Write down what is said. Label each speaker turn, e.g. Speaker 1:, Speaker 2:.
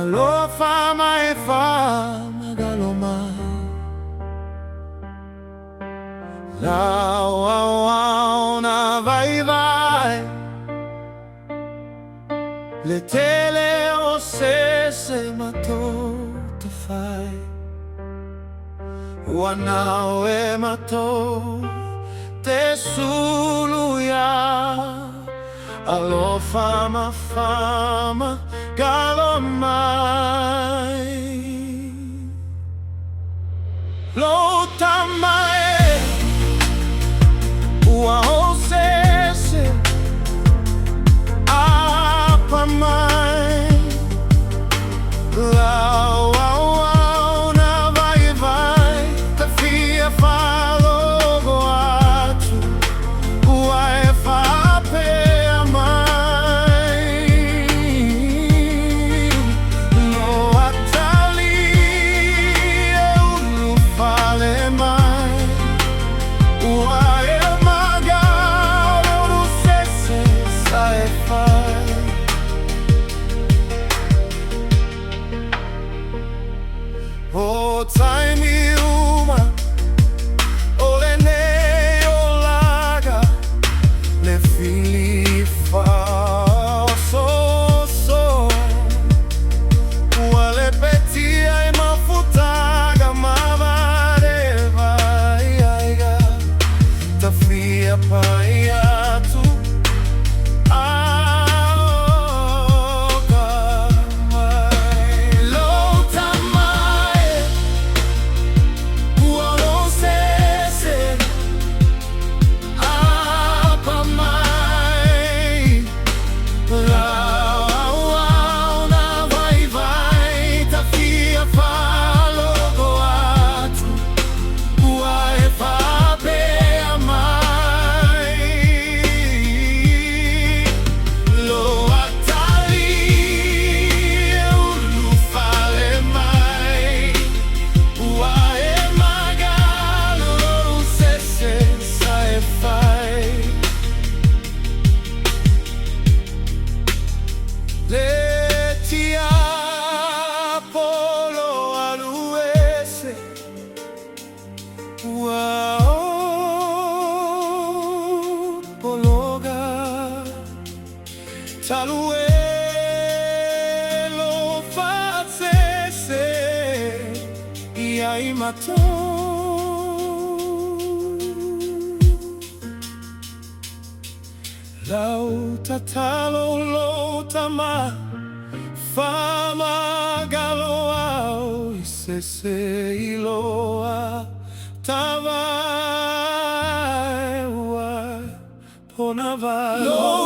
Speaker 1: Alofa mai fa magaloma la wa na vai le tele o se mato te fai wana e mato te suluya alofa ma fama galomai lo Tama'E ua o se apa mai la na vai te fia falo go atu ua e fa pe o taimi uma o le nei o laga le fili fa so ua le petia e mafutaga ma vare vai aiga ta fia pai atu Talue lo facesse ia I mato lau tatalo lo tama fama galo au se iloa tava ua ponava